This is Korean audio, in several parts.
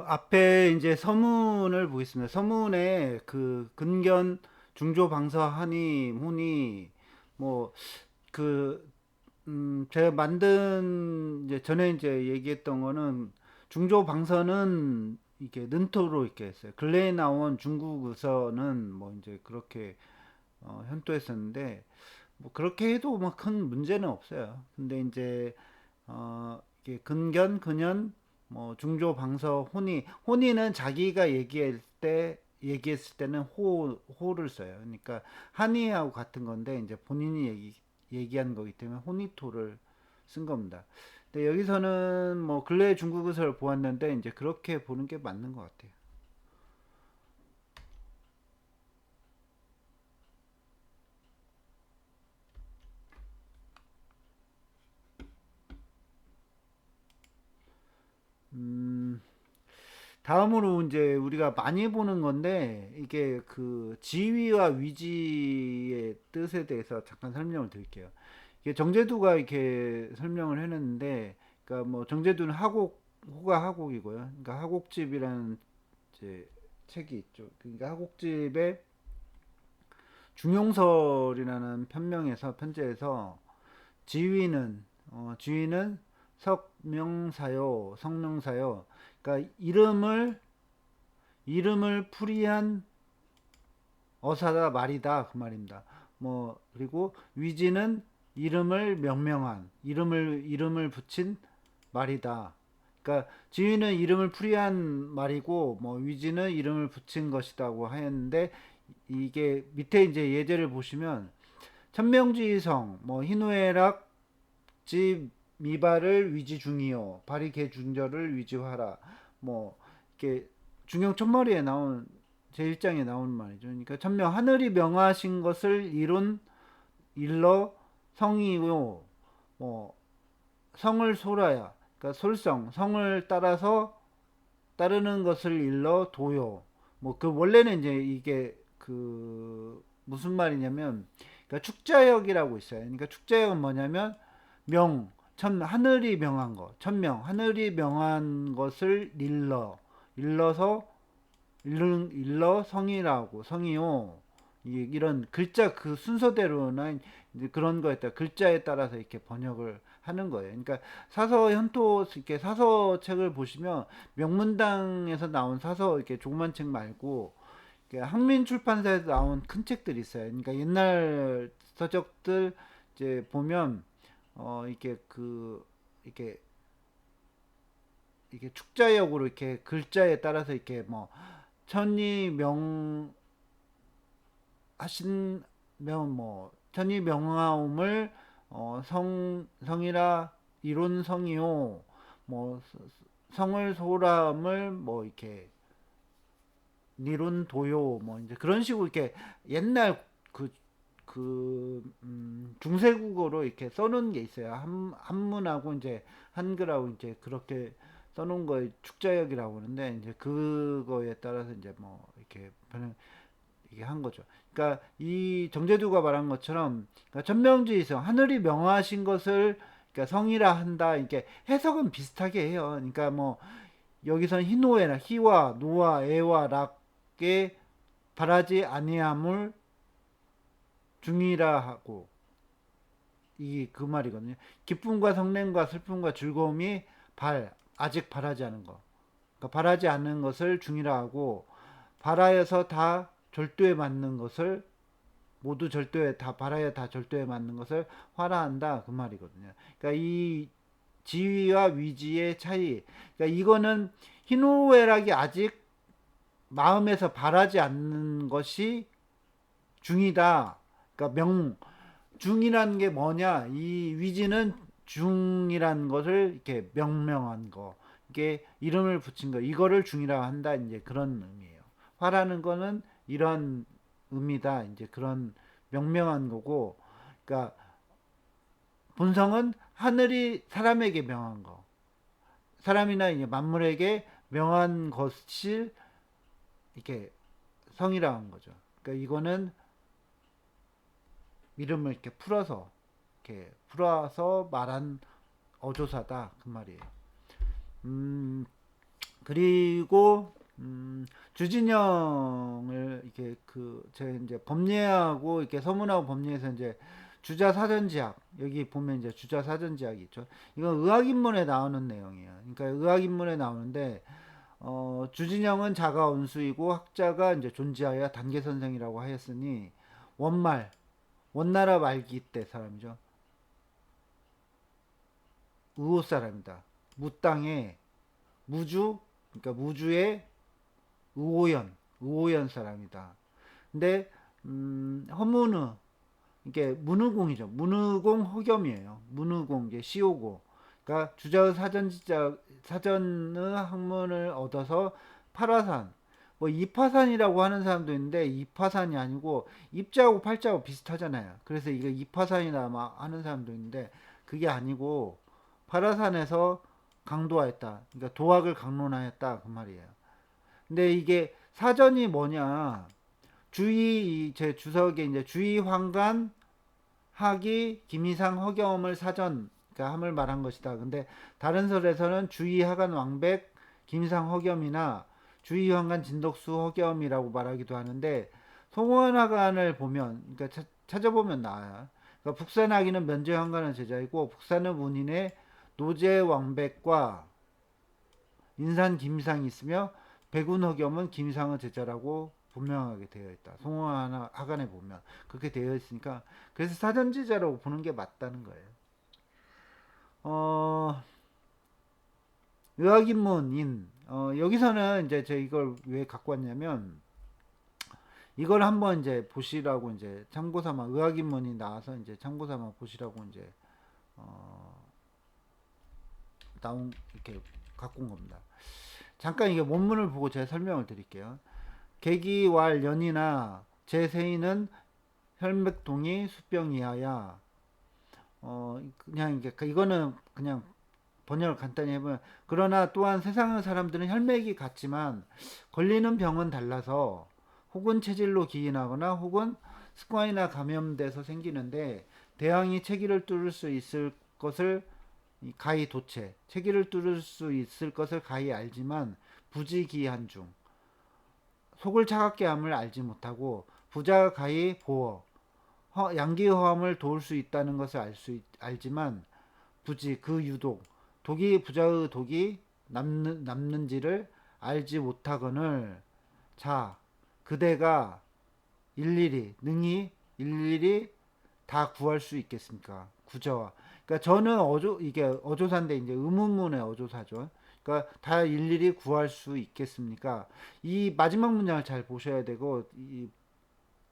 앞에 이제 서문을 보겠습니다. 서문에 그 근견 중조 방서 하니 후니 뭐 그 제가 만든 이제 전에 이제 얘기했던 거는 중조 방서는 이게 는토로 이렇게 했어요. 근래에 나온 중국어서는 뭐 이제 그렇게 현토했었는데 뭐 그렇게 해도 뭐 큰 문제는 없어요. 근데 이제 이게 근견, 근연, 뭐 중조, 방서, 혼이는 자기가 얘기했을 때는 호를 써요. 그러니까 한이하고 같은 건데 이제 본인이 얘기한 거기 때문에 혼이토를 쓴 겁니다. 근데 여기서는 뭐 근래 중국어를 보았는데 이제 그렇게 보는 게 맞는 것 같아요. 음, 다음으로 이제 우리가 많이 보는 건데 이게 그 지위와 위지의 뜻에 대해서 잠깐 설명을 드릴게요. 이게 정제두가 이렇게 설명을 해놨는데, 그러니까 뭐 정제두는 호가 하곡이고요. 그러니까 하곡집이라는 이제 책이 있죠. 그러니까 하곡집의 중용설이라는 편제에서 지위는 지위는 석명사요, 성명사요. 그러니까 이름을 풀이한 어사다 말이다 그 말입니다. 뭐 그리고 위지는 이름을 명명한 이름을 붙인 말이다. 그러니까 지위는 이름을 풀이한 말이고 뭐 위지는 이름을 붙인 것이다고 하였는데 이게 밑에 이제 예제를 보시면 천명지성 뭐 희노애락 지 미발을 위지 중이요 발이 개중절을 위지하라 뭐 이렇게 중용 첫머리에 나온 제1장에 나오는 말이죠. 그러니까 천명 하늘이 명하신 것을 이룬 일러 성이요 뭐 성을 솔하야 그러니까 솔성 성을 따라서 따르는 것을 일러 도요. 뭐 그 원래는 이제 이게 그 무슨 말이냐면 그러니까 축자역이라고 있어요. 그러니까 축자역은 뭐냐면 명, 하늘이 명한 거, 천명, 하늘이 명한 것을 일러서 일러 성이라고 성이요. 이런 글자 그 순서대로나 이제 그런 거에 따라 글자에 따라서 이렇게 번역을 하는 거예요. 그러니까 사서 현토 이렇게 사서 책을 보시면 명문당에서 나온 사서 이렇게 조그만 책 말고 한민 출판사에서 나온 큰 책들이 있어요. 그러니까 옛날 서적들 이제 보면 이게 그 이게 이게 축자역으로 이렇게 글자에 따라서 이렇게 뭐 천리 하신 뭐 천이 명하옴을 성이라 이론 성이요 뭐 성을 소람을 뭐 이렇게 니론 도요 뭐 이제 그런 식으로 이렇게 옛날 중세국어로 이렇게 써놓은 게 있어요. 한문하고 이제 한글하고 이제 그렇게 써놓은 거에 축자역이라고 하는데 이제 그거에 따라서 이제 뭐 이렇게 변형 이게 한 거죠. 그러니까 이 정제두가 말한 것처럼 그러니까 천명지성 하늘이 명하신 것을 그러니까 성이라 한다. 이게 해석은 비슷하게 해요. 그러니까 뭐 여기선 희노애락 희와 노와 애와 락에 바라지 아니함을 중이라 하고 이게 그 말이거든요. 기쁨과 성냄과 슬픔과 즐거움이 아직 바라지 않은 것. 그러니까 바라지 않는 것을 중이라 하고 바라여서 다 절도에 맞는 것을 모두 절도에 다 바라야 다 절도에 맞는 것을 화라한다 그 말이거든요. 그러니까 이 지위와 위지의 차이. 그러니까 이거는 희노애락이 아직 마음에서 바라지 않는 것이 중이다. 그러니까 중이라는 게 뭐냐? 이 위지는 중이라는 것을 이렇게 명명한 거. 이게 이름을 붙인 거. 이거를 중이라고 한다. 이제 그런 의미예요. 화라는 거는 이런 의미다. 이제 그런 명명한 거고. 그러니까 본성은 하늘이 사람에게 명한 거. 사람이나 이제 만물에게 명한 것을 이렇게 성이라고 한 거죠. 그러니까 이거는 이름을 이렇게 풀어서 말한 어조사다 그 말이에요. 음, 그리고 주진영을 이렇게 제가 이제 법례하고 이렇게 서문하고 법례에서 이제 주자 사전지학 여기 보면 이제 주자 사전지학이 있죠. 이건 의학인문에 나오는 내용이에요. 그러니까 의학인문에 나오는데 주진영은 자가 원수이고 학자가 이제 존재하여 단계 선생이라고 하였으니 원말 원나라 말기 때 사람이죠. 의호 사람이다. 무땅에 무주 그러니까 무주의 의호연 사람이다. 근데 허문의 이게 문의공이죠. 문의공 허겸이에요. 문의공 이게 시오고. 그러니까 주자의 사전의 학문을 얻어서 파라산 뭐 이파산이라고 하는 사람도 있는데 이파산이 아니고 입자하고 팔자하고 비슷하잖아요. 그래서 이거 이파산이다 막 하는 사람도 있는데 그게 아니고 파라산에서 강도하였다. 그러니까 도학을 강론하였다 그 말이에요. 근데 이게 사전이 뭐냐? 주의 제 주석에 이제 주의 황간 학이 김이상 허겸을 사전 그러니까 함을 말한 것이다. 근데 다른 설에서는 주의 하간 왕백 김이상 허겸이나 주의 황간 진덕수 허겸이라고 말하기도 하는데 송원하간을 보면 그러니까 찾아보면 나와요. 그러니까 북산하기는 면제 황간의 제자이고 북산의 문인의 노제 왕백과 인산 김이상이 있으며 백운 허겸은 김이상의 제자라고 분명하게 되어 있다. 송원하간에 보면 그렇게 되어 있으니까 그래서 사전제자라고 보는 게 맞다는 거예요. 어, 의학인문인 여기서는 이제 제가 이걸 왜 갖고 왔냐면 이걸 한번 이제 보시라고 이제 참고삼아 의학인문이 나와서 이제 참고삼아 보시라고 이제 어, 나온 이렇게 갖고 온 겁니다. 잠깐 이게 원문을 보고 제가 설명을 드릴게요. 계기왈 연이나 제세인은 혈맥동이 수병이하야 그냥 이거는 그냥 번역을 간단히 해보면 그러나 또한 세상의 사람들은 혈맥이 같지만 걸리는 병은 달라서 혹은 체질로 기인하거나 혹은 습관이나 감염돼서 생기는데 대항이 체기를 뚫을 수 있을 것을 가히 도체 체기를 뚫을 수 있을 것을 가히 알지만 부지기한 중 속을 차갑게 함을 알지 못하고 부자가 가히 보어 양기허함을 도울 수 있다는 것을 알지만 부지 그 유독 독이 부자의 독이 남는지를 알지 못하거늘 자 그대가 능히 일일이 다 구할 수 있겠습니까? 구저와 그러니까 저는 이게 어조사인데 이제 의문문의 어조사죠. 그러니까 다 일일이 구할 수 있겠습니까? 이 마지막 문장을 잘 보셔야 되고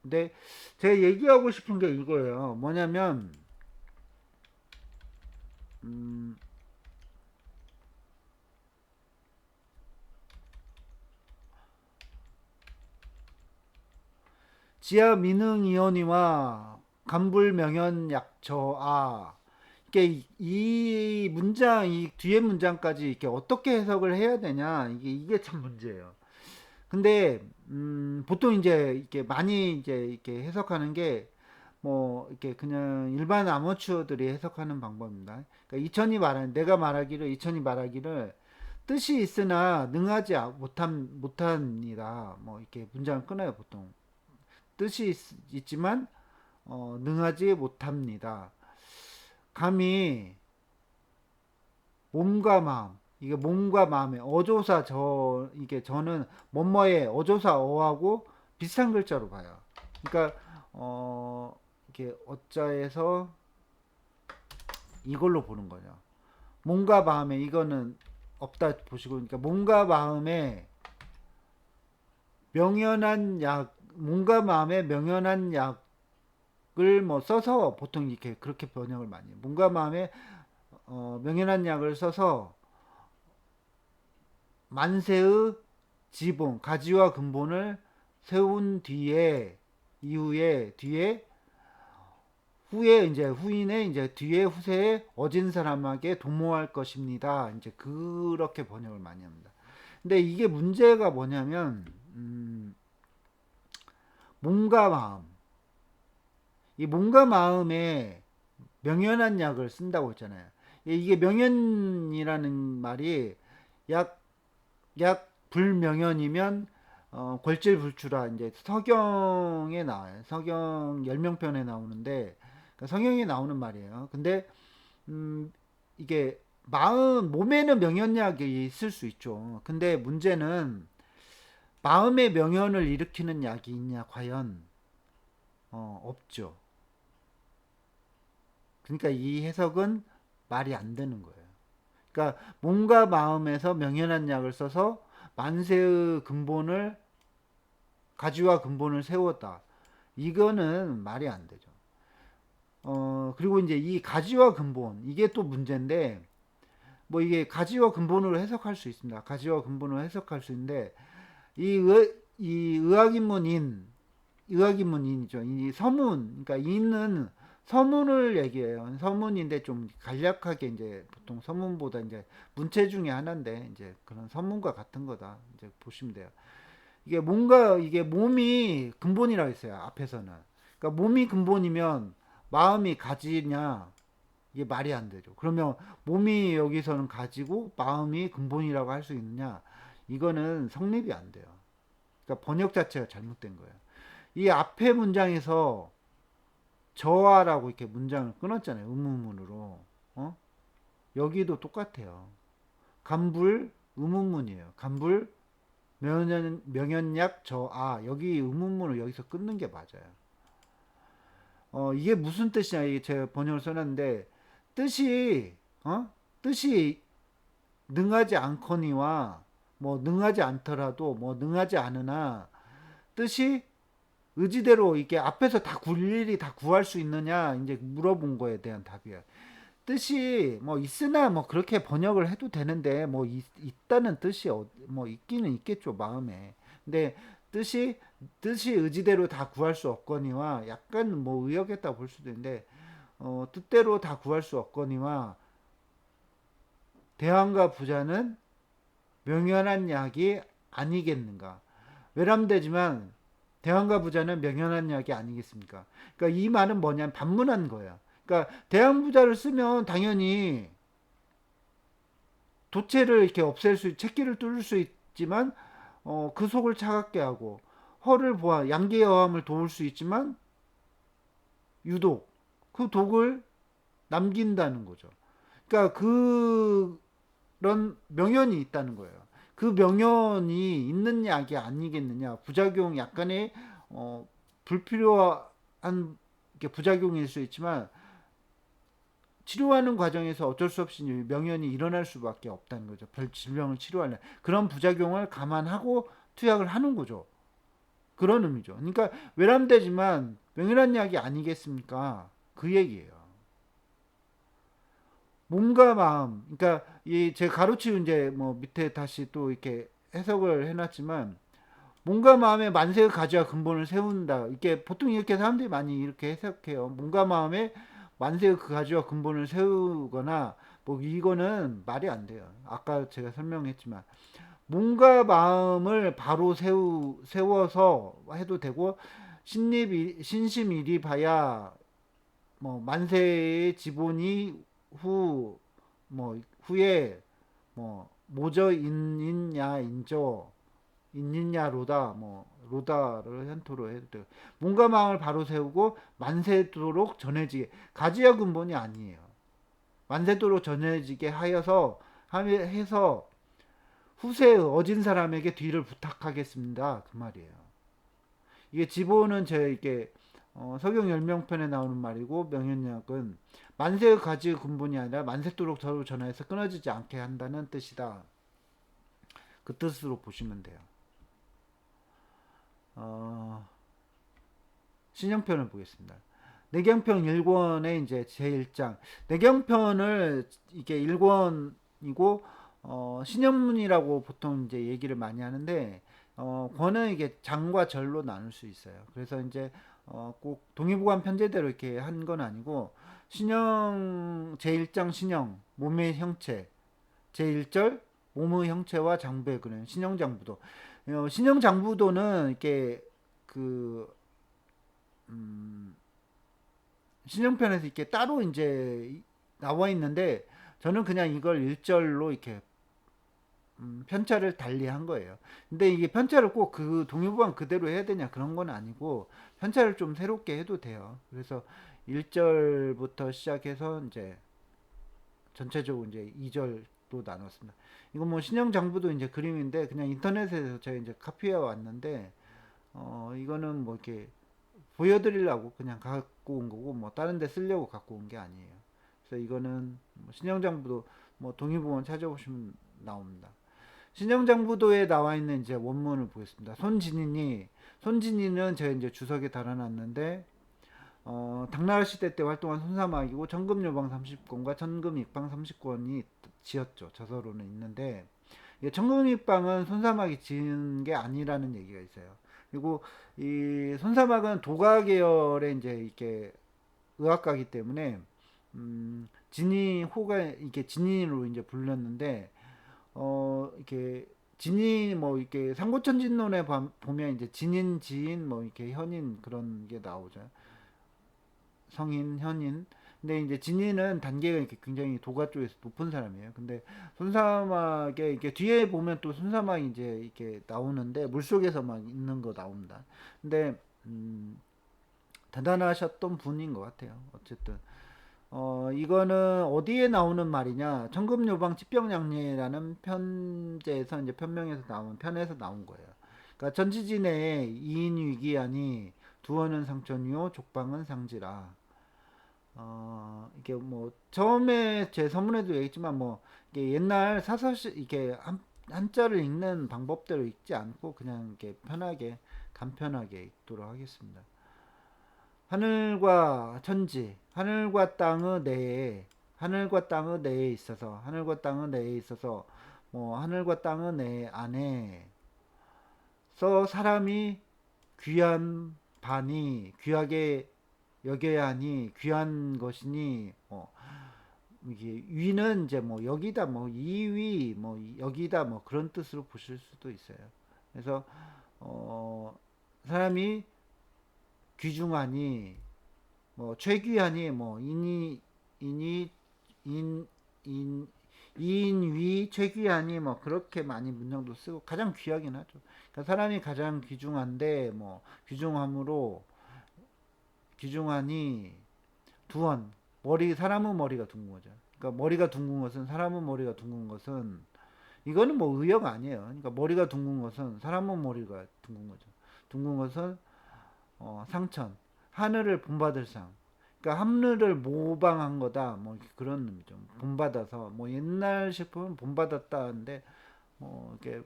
근데 제가 얘기하고 싶은 게 이거예요. 뭐냐면 음, 지하 민흥이온이와 간불명현약저아 이게 이 문장 이 뒤에 문장까지 이렇게 어떻게 해석을 해야 되냐 이게 참 문제예요. 근데 보통 이제 이렇게 많이 이제 이렇게 해석하는 게 뭐 이렇게 그냥 일반 아마추어들이 해석하는 방법입니다. 그러니까 내가 말하기를 이천이 말하기를 뜻이 있으나 능하지 못합니다. 뭐 이렇게 문장을 끊어요 보통. 뜻이 있지만 능하지 못합니다. 감히 몸과 마음 이게 몸과 마음의 어조사 이게 저는 뭐뭐의 어조사 어하고 비슷한 글자로 봐요. 그러니까 이게 어자에서 이걸로 보는 거죠. 몸과 마음에 이거는 없다 보시고 그러니까 몸과 마음에 명연한 약 몸과 마음에 명연한 약을 뭐 써서 보통 이렇게 그렇게 번역을 많이 해요. 몸과 마음에 명연한 약을 써서 만세의 지본 가지와 근본을 세운 뒤에 후에 이제 후인의 이제 뒤에 후세에 어진 사람에게 도모할 것입니다. 이제 그렇게 번역을 많이 합니다. 근데 이게 문제가 뭐냐면 몸과 마음 이 몸과 마음에 명연한 약을 쓴다고 했잖아요. 이게 명연이라는 말이 약 약 불명현이면 골질불출하 이제 서경에 나와요. 서경 열명편에 나오는데 그러니까 성경에 나오는 말이에요. 근데 음, 이게 마음 몸에는 명현약이 있을 수 있죠. 근데 문제는 마음의 명현을 일으키는 약이 있냐 과연 없죠. 그러니까 이 해석은 말이 안 되는 거예요. 그러니까 몸과 마음에서 명현한 약을 써서 만세의 근본을 가지와 근본을 세웠다. 이거는 말이 안 되죠. 그리고 이제 이 가지와 근본 이게 또 문제인데 뭐 이게 가지와 근본으로 해석할 수 있습니다. 가지와 근본으로 해석할 수 있는데 이 의학인문인이죠. 이 서문 그러니까 인은 서문을 얘기해요. 서문인데 좀 간략하게 이제 보통 서문보다 이제 문체 중에 하나인데 이제 그런 서문과 같은 거다. 이제 보시면 돼요. 이게 뭔가 이게 몸이 근본이라고 했어요. 앞에서는. 그러니까 몸이 근본이면 마음이 가지냐 이게 말이 안 되죠. 그러면 몸이 여기서는 가지고 마음이 근본이라고 할 수 있느냐? 이거는 성립이 안 돼요. 그러니까 번역 자체가 잘못된 거예요. 이 앞에 문장에서 저하라고 이렇게 문장을 끊었잖아요. 의문문으로. 어? 여기도 똑같아요. 간불 의문문이에요. 간불 명연약 저아 여기 의문문을 여기서 끊는 게 맞아요. 이게 무슨 뜻이냐 이게 제가 번역을 써놨는데 뜻이 뜻이 능하지 않거니와 뭐 능하지 않더라도 뭐 능하지 않으나 뜻이 의지대로 이게 앞에서 다 일일이 다 구할 수 있느냐 이제 물어본 거에 대한 답이야. 뜻이 뭐 있으나 뭐 그렇게 번역을 해도 되는데 뭐 있다는 뜻이 뭐 있기는 있겠죠 마음에. 근데 뜻이 의지대로 다 구할 수 없거니와 약간 뭐 의역했다 볼 수도 있는데 뜻대로 다 구할 수 없거니와 대왕과 부자는 명연한 약이 아니겠는가. 외람되지만 대왕과 부자는 명연한 약이 아니겠습니까? 그러니까 이 말은 뭐냐면 반문한 거예요. 그러니까 대왕 부자를 쓰면 당연히 도체를 이렇게 없앨 수, 채기를 뚫을 수 있지만 그 속을 차갑게 하고 허를 보아 양계의 어함을 도울 수 있지만 유독 그 독을 남긴다는 거죠. 그러니까 그런 명연이 있다는 거예요. 그 명연이 있는 약이 아니겠느냐. 부작용 약간의 불필요한 부작용일 수 있지만 치료하는 과정에서 어쩔 수 없이 명연이 일어날 수밖에 없다는 거죠. 질병을 치료하려 그런 부작용을 감안하고 투약을 하는 거죠. 그런 의미죠. 그러니까 외람되지만 명연한 약이 아니겠습니까? 그 얘기예요. 몸과 마음, 그러니까 이 제가 가로치고 이제 뭐 밑에 다시 또 이렇게 해석을 해놨지만 몸과 마음의 만세의 가지와 근본을 세운다. 이게 보통 이렇게 사람들이 많이 이렇게 해석해요. 몸과 마음의 만세의 그 가지와 근본을 세우거나 뭐 이거는 말이 안 돼요. 아까 제가 설명했지만 몸과 마음을 바로 세워서 해도 되고 신심이리 봐야 뭐 만세의 지본이 후 뭐 후에 뭐 모저 인냐 인저 있느냐 로다 뭐 로다를 현토로 해도 돼요. 몸과 마음을 바로 세우고 만세도록 전해지게 가지야 근본이 아니에요. 만세도록 전해지게 하여서 해서 후세의 어진 사람에게 뒤를 부탁하겠습니다. 그 말이에요. 이게 지보는 제 이게 서경 열명편에 나오는 말이고 명현약은 만세의 가지의 근본이 아니라 만세도록 저로 전하여서 끊어지지 않게 한다는 뜻이다. 그 뜻으로 보시면 돼요. 신형편을 보겠습니다. 내경편 1권의 이제 제1장. 내경편을 이게 1권이고 신형문이라고 보통 이제 얘기를 많이 하는데 권은 이게 장과 절로 나눌 수 있어요. 그래서 이제 꼭 동의보감 편제대로 이렇게 한 건 아니고 신형 제1장 신형 몸의 형체 제1절 몸의 형체와 장부의 그런 신형장부도 신형장부도는 이렇게 그 음, 신형편에서 이렇게 따로 이제 나와 있는데 저는 그냥 이걸 1절로 이렇게 편차를 달리한 거예요. 근데 이게 편차를 꼭 그 동요부방 그대로 해야 되냐 그런 건 아니고 편차를 좀 새롭게 해도 돼요. 그래서 1절부터 시작해서 이제 전체적으로 이제 2절도 나눴습니다. 이거 뭐 신형장부도 이제 그림인데 그냥 인터넷에서 제가 이제 카피해 왔는데 이거는 뭐 이렇게 보여드리려고 그냥 갖고 온 거고 뭐 다른 데 쓰려고 갖고 온 게 아니에요. 그래서 이거는 뭐 신형장부도 뭐 동의보원 찾아보시면 나옵니다. 신형장부도에 나와 있는 이제 원문을 보겠습니다. 손진이는 제가 이제 주석에 달아놨는데 당나라 시대 때 활동한 손사막이고 전금요방 30권과 전금익방 30권이 지었죠. 저서로는 있는데 전금익방은 손사막이 지은 게 아니라는 얘기가 있어요. 그리고 이 손사막은 도가 계열의 이제 이렇게 의학가이기 때문에 진이호가 이렇게 진인으로 이제 불렸는데 이렇게 진인 뭐 이렇게 삼고천진론에 보면 이제 진인 지인 뭐 이렇게 현인 그런 게 나오죠. 성인, 현인. 근데 이제 진인은 단계가 이렇게 굉장히 도가 쪽에서 높은 사람이에요. 근데 손사막에 이렇게 뒤에 보면 또 손사막이 이제 이렇게 나오는데 물속에서 막 있는 거 나옵니다. 근데 대단하셨던 분인 것 같아요. 어쨌든 이거는 어디에 나오는 말이냐? 청금요방 치병양례라는 편제에서 이제 편명에서 나온 편에서 나온 거예요. 그러니까 전지진에 이인위기하니 두어는 상천이요 족방은 상지라. 이게 뭐 처음에 제 서문에도 얘기했지만 뭐 이게 옛날 사서시 이게 한자를 읽는 방법대로 읽지 않고 그냥 이렇게 편하게 간편하게 읽도록 하겠습니다. 하늘과 천지, 하늘과 땅의 내에 있어서 뭐 하늘과 땅의 내 안에 서 사람이 귀한 바니 귀하게 여겨야 하니 귀한 것이니 이게 위는 이제 뭐 여기다 뭐 이위 뭐 여기다 뭐 그런 뜻으로 보실 수도 있어요. 그래서 사람이 귀중하니 뭐 최귀하니 뭐 인이 인 인위 최귀하니 뭐 그렇게 많이 문장도 쓰고 가장 귀하긴 하죠. 그러니까 사람이 가장 귀중한데 뭐 귀중함으로 귀중하니 두원 머리 사람은 머리가 둥근 거죠. 그러니까 머리가 둥근 것은 사람은 머리가 둥근 것은 이거는 뭐 의역 아니에요. 그러니까 머리가 둥근 것은 사람은 머리가 둥근 거죠. 둥근 것은 상천 하늘을 본받을 상. 그러니까 하늘을 모방한 거다. 뭐 그런 의미죠. 본받아서 뭐 옛날식 보면 본받았다는데 뭐 이렇게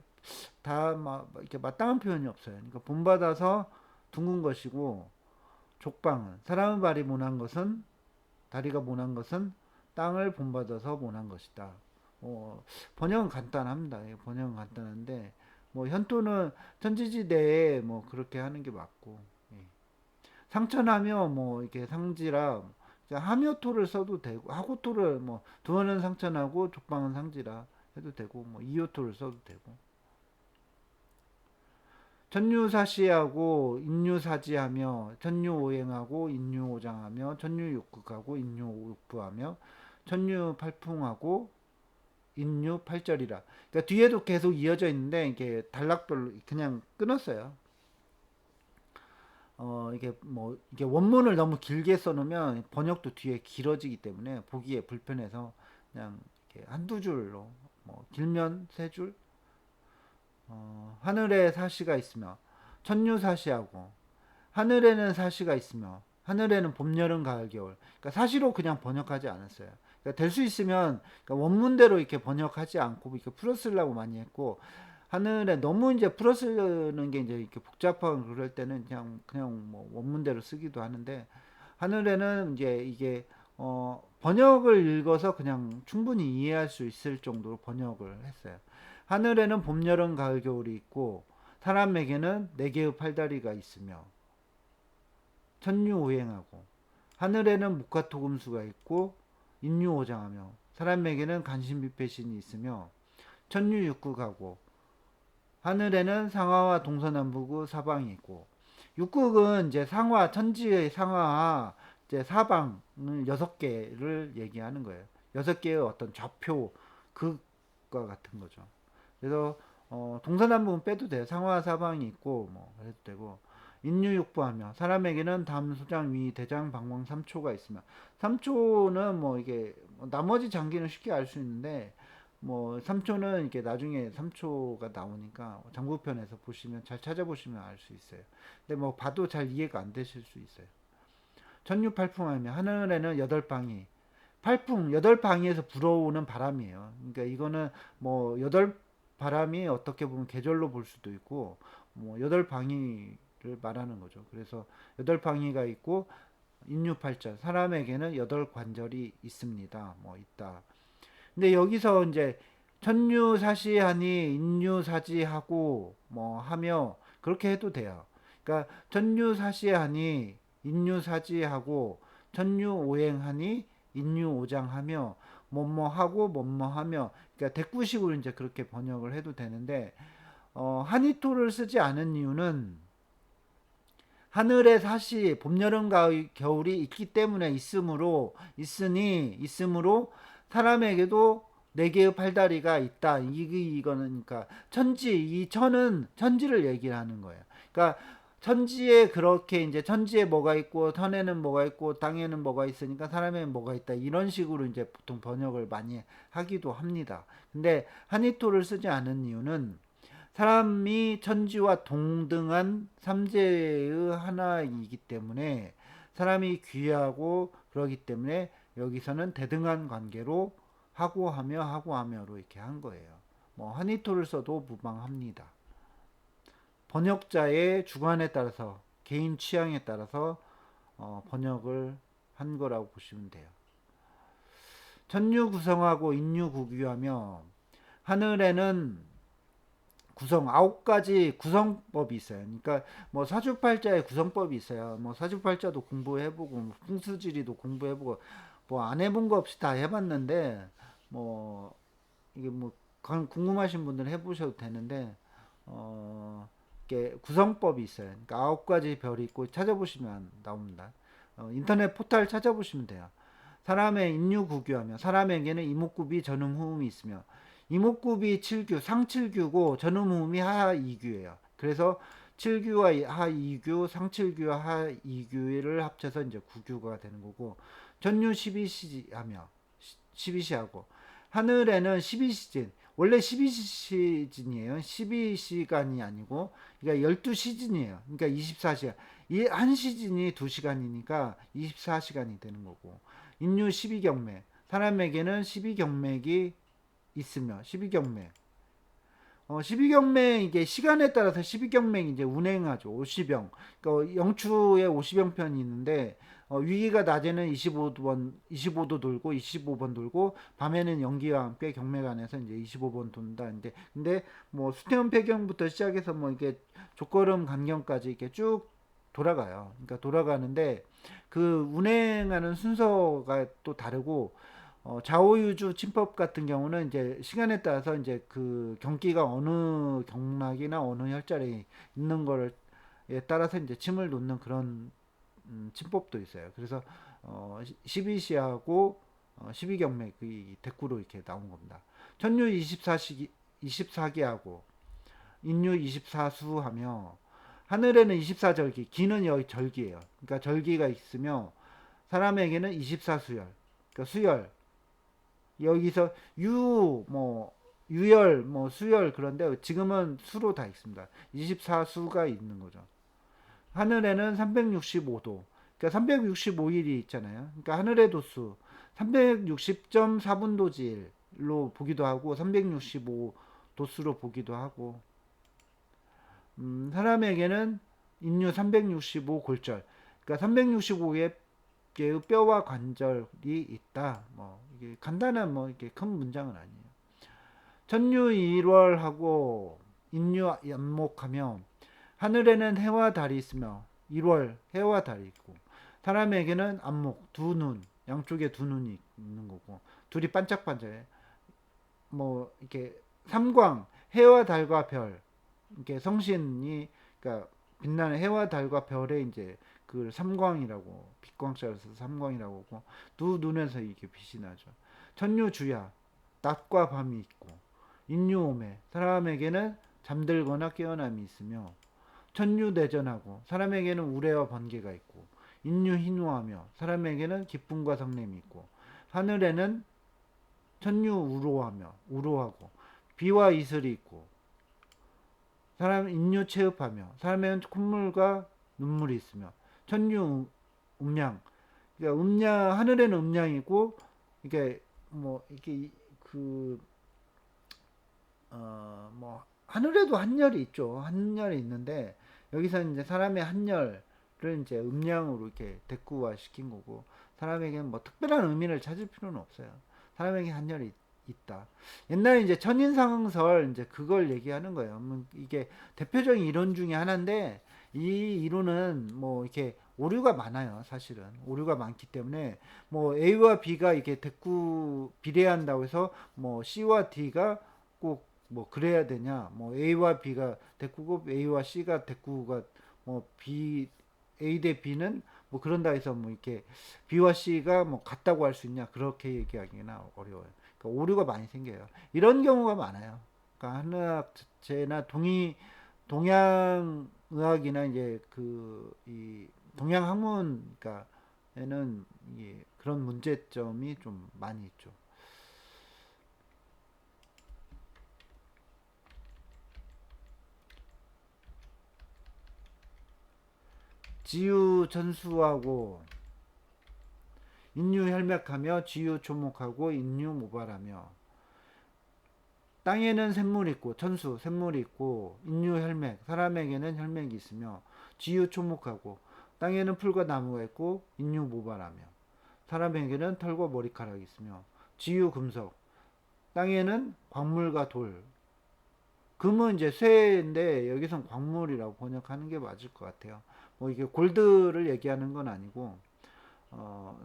다 막 이렇게 마땅한 표현이 없어요. 그러니까 본받아서 둥근 것이고 족방은 사람의 발이 모난 것은 다리가 모난 것은 땅을 본받아서 모난 것이다. 번역은 간단합니다. 번역은 간단한데 뭐 현토는 천지지대에 뭐 그렇게 하는 게 맞고 상천하며 뭐 이렇게 상지라 하묘토를 써도 되고 하고토를 뭐 두어는 상천하고 족방은 상지라 해도 되고 뭐 이요토를 써도 되고 천유사시하고 인유사지하며 천유오행하고 인유오장하며 천유육극하고 인유육부하며 천유팔풍하고 인유팔절이라. 그러니까 뒤에도 계속 이어져 있는데 이게 단락별로 그냥 끊었어요. 이게 뭐 이게 원문을 너무 길게 써놓으면 번역도 뒤에 길어지기 때문에 보기에 불편해서 그냥 이렇게 한두 줄로 뭐 길면 세 줄. 하늘에 사시가 있으며 천유사시하고 하늘에는 사시가 있으며 하늘에는 봄, 여름, 가을, 겨울. 그러니까 사시로 그냥 번역하지 않았어요. 그러니까 될 수 있으면 그러니까 원문대로 이렇게 번역하지 않고 이렇게 풀어 쓰려고 많이 했고 하늘에 너무 이제 풀어 쓰는 게 이제 이렇게 복잡하고 그럴 때는 그냥 뭐 원문대로 쓰기도 하는데 하늘에는 이제 이게 번역을 읽어서 그냥 충분히 이해할 수 있을 정도로 번역을 했어요. 하늘에는 봄, 여름, 가을, 겨울이 있고 사람에게는 네 개의 팔다리가 있으며 천유오행하고 하늘에는 목화토금수가 있고 인유오장하며 사람에게는 간신비패신이 있으며 천유육국하고 하늘에는 상하와 동서남북의 사방이 있고 육국은 이제 상하 천지의 상하와 이제 사방을 여섯 개를 얘기하는 거예요. 여섯 개의 어떤 좌표 극과 같은 거죠. 그래서 동서남북은 빼도 돼요. 상하 사방이 있고 뭐 해도 되고 인유육부하며 사람에게는 담, 소장, 위, 대장, 방광, 삼초가 있으며 삼초는 뭐 이게 뭐 나머지 장기는 쉽게 알 수 있는데 뭐 삼초는 이렇게 나중에 삼초가 나오니까 장부편에서 보시면 잘 찾아보시면 알 수 있어요. 근데 뭐 봐도 잘 이해가 안 되실 수 있어요. 천유팔풍하며 하늘에는 여덟 방이 팔풍 여덟 방이에서 불어오는 바람이에요. 그러니까 이거는 뭐 여덟 바람이 어떻게 보면 계절로 볼 수도 있고 뭐 여덟 방이를 말하는 거죠. 그래서 여덟 방이가 있고 인유팔자 사람에게는 여덟 관절이 있습니다. 뭐 있다. 근데 여기서 이제 천유사시하니 인유사지하고 뭐 하며 그렇게 해도 돼요. 그러니까 천유사시하니 인유사지하고 천유오행하니 인유오장하며 뭐뭐하고 뭐뭐하며 그러니까 대꾸식으로 이제 그렇게 번역을 해도 되는데 한이토를 쓰지 않은 이유는 하늘에 사시 봄 여름 가을 겨울이 있기 때문에 있으므로 사람에게도 네 개의 팔다리가 있다. 이거는 그러니까 이 천은 천지를 얘기를 하는 거예요. 그러니까 천지에 그렇게 이제 천지에 뭐가 있고 천에는 뭐가 있고 땅에는 뭐가 있으니까 사람에는 뭐가 있다. 이런 식으로 이제 보통 번역을 많이 하기도 합니다. 근데 한이토를 쓰지 않은 이유는 사람이 천지와 동등한 삼재의 하나이기 때문에 사람이 귀하고 그러기 때문에 여기서는 대등한 관계로 하고 하며로 이렇게 한 거예요. 뭐 한이토를 써도 무방합니다. 번역자의 주관에 따라서 개인 취향에 따라서 번역을 한 거라고 보시면 돼요. 천유구성하고 인유구규하며 하늘에는 구성 9가지 구성법이 있어요. 그러니까 뭐 사주팔자의 구성법이 있어요. 뭐 사주팔자도 공부해보고 뭐 풍수지리도 공부해보고 뭐 안 해본 거 없이 다 해봤는데 뭐 이게 뭐 궁금하신 분들은 해보셔도 되는데 이게 구성법이 있어요. 그러니까 9가지 별이 있고 찾아보시면 나옵니다. 인터넷 포탈 찾아보시면 돼요. 사람의 인유구규하며 사람에게는 이목구비 전음후음이 있으며 이목구비 칠규 상칠규고 전음후음이 하이규예요. 그래서 칠규와 하이규 상칠규와 하이규를 합쳐서 이제 구규가 되는 거고 전유 12시하며 12시하고 하늘에는 12시즌 원래 12시즌이에요. 12시간이 아니고 그러니까 12시즌이에요. 그러니까 24시간. 이 한 시즌이 2시간이니까 24시간이 되는 거고. 인류 12경맥. 사람에게는 12경맥이 있으며 12경맥. 12경맥 이게 시간에 따라서 12경맥 이제 운행하죠. 50영. 그러니까 영추에 50영편이 있는데 위기가 낮에는 25도 돌고 25번 돌고 밤에는 연기와 함께 경맥 안에서 이제 25번 돈다. 근데 뭐 수태원 폐경부터 시작해서 뭐 이게 족걸음 간경까지 이렇게 쭉 돌아가요. 그러니까 돌아가는데 그 운행하는 순서가 또 다르고 좌우유주 침법 같은 경우는 이제 시간에 따라서 이제 그 경기가 어느 경락이나 어느 혈자리에 있는 거를 에 따라서 이제 침을 놓는 그런 침법도 있어요. 그래서 12시하고 12경맥이 대꾸로 이렇게 나온 겁니다. 천유 24기하고 인유 24수 하며 하늘에는 24절기, 기는 여기 절기예요. 그러니까 절기가 있으며 사람에게는 24수열, 그러니까 수열, 여기서 유열, 뭐 수열 그런데 지금은 수로 다 있습니다. 24수가 있는 거죠. 하늘에는 365도, 그러니까 365일이 있잖아요. 그러니까 하늘의 도수 360.4분도지일로 보기도 하고 365도수로 보기도 하고 사람에게는 인류 365골절, 그러니까 365개의 뼈와 관절이 있다. 뭐 이게 간단한 뭐 이게 큰 문장은 아니에요. 천유 일월하고 인유 연목하며 하늘에는 해와 달이 있으며 일월 해와 달이 있고 사람에게는 안목 두 눈, 양쪽에 두 눈이 있는 거고 둘이 반짝반짝해. 뭐 이렇게 삼광 해와 달과 별 이렇게 성신이 그러니까 빛나는 해와 달과 별의 이제 그 삼광이라고 빛광자를 써서 삼광이라고 하고 두 눈에서 이게 빛이 나죠. 천유주야 낮과 밤이 있고 인유오매, 사람에게는 잠들거나 깨어남이 있으며, 천유내전하고, 사람에게는 우레와 번개가 있고, 인유희노하며, 사람에게는 기쁨과 성냄이 있고, 하늘에는 천유우로하며 우로하고, 비와 이슬이 있고, 사람 인유체흡하며, 사람에게는 콧물과 눈물이 있으며, 천유음량, 그러니까 음량, 하늘에는 음량이고, 이게 뭐 이게 그 뭐 하늘에도 한열이 있죠. 한열이 있는데 여기서 이제 사람의 한열을 이제 음량으로 이렇게 대꾸화 시킨 거고, 사람에게는 뭐 특별한 의미를 찾을 필요는 없어요. 사람에게 한열이 있다. 옛날에 이제 천인상설 이제 그걸 얘기하는 거예요. 이게 대표적인 이론 중에 하나인데, 이 이론은 뭐 이렇게 오류가 많아요. 사실은 오류가 많기 때문에 뭐 A와 B가 이게 대꾸 비례한다고 해서 뭐 C와 D가 꼭 뭐 그래야 되냐, 뭐 A와 B가 대꾸고 A와 C가 대꾸가 뭐 B A 대 B는 뭐 그런다 해서 뭐 이렇게 B와 C가 뭐 같다고 할 수 있냐, 그렇게 얘기하기나 어려워요. 그러니까 오류가 많이 생겨요. 이런 경우가 많아요. 그러니까 한의학 자체나 동양 의학이나 이제 그 이 동양 학문, 그러니까에는 이게 그런 문제점이 좀 많이 있죠. 지유 전수하고 인유 혈맥하며 지유 초목하고 인유 모발하며, 땅에는 샘물이 있고 천수 샘물이 있고 인유 혈맥, 사람에게는 혈맥이 있으며 지유 초목하고, 땅에는 풀과 나무가 있고 인유 모발하며, 사람에게는 털과 머리카락이 있으며 지유 금속, 땅에는 광물과 돌, 금은 이제 쇠인데 여기선 광물이라고 번역하는 게 맞을 것 같아요. 뭐 이게 골드를 얘기하는 건 아니고,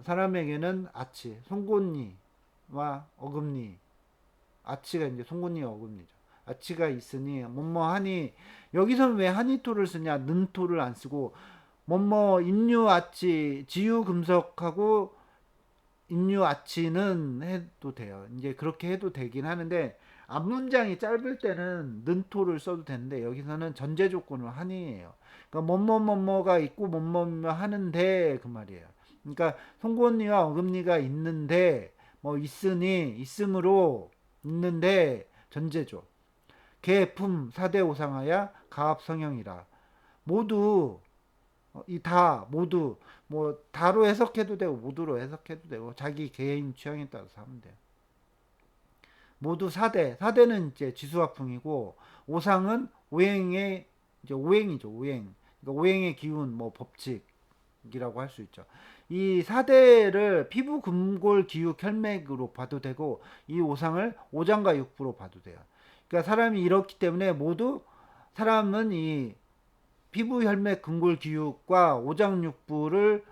사람에게는 아치, 송곳니와 어금니, 아치가 이제 송곳니 어금니죠. 아치가 있으니 뭐뭐 하니, 여기서는 왜 한이토를 쓰냐, 는토를 안 쓰고 뭐뭐 인류 아치, 지유 금속하고 인류 아치는 해도 돼요. 이제 그렇게 해도 되긴 하는데, 앞 문장이 짧을 때는 는토를 써도 되는데 여기서는 전제 조건은 한이에요. 그러니까 뭐뭐뭐뭐가 있고 뭐뭐뭐 하는데 그 말이에요. 그러니까 송곳니와 어금니가 있는데, 뭐 있으니 있으므로, 있는데 전제죠. 계품 사대 오상하야 가합 성형이라. 모두 이 다 모두, 뭐 다로 해석해도 되고 모두로 해석해도 되고 자기 개인 취향에 따라서 하면 돼요. 모두 사대, 사대는 이제 지수화풍이고, 오상은 오행의 이제 오행이죠. 오행. 그러니까 오행의 기운, 뭐 법칙이라고 할 수 있죠. 이 사대를 피부 금골 기육 혈맥으로 봐도 되고, 이 오상을 오장과 육부로 봐도 돼요. 그러니까 사람이 이렇기 때문에 모두, 사람은 이 피부 혈맥 근골 기육과 오장 육부를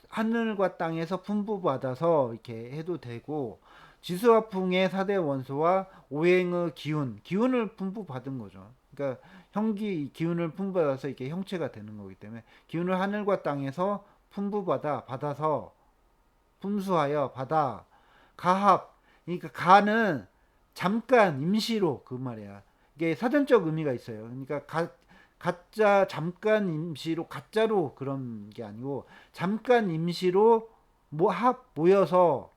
하늘과 땅에서 분부받아서 이렇게 해도 되고, 지수화풍의 4대 원소와 오행의 기운을 분부받은 거죠. 그러니까 형기 기운을 분부받아서 이렇게 형체가 되는 거기 때문에, 기운을 하늘과 땅에서 받아서 품수하여 받아 가합, 그러니까 가는 잠깐 임시로 그 말이야. 이게 사전적 의미가 있어요. 그러니까 가짜 잠깐 임시로, 가짜로 그런 게 아니고 잠깐 임시로 모여서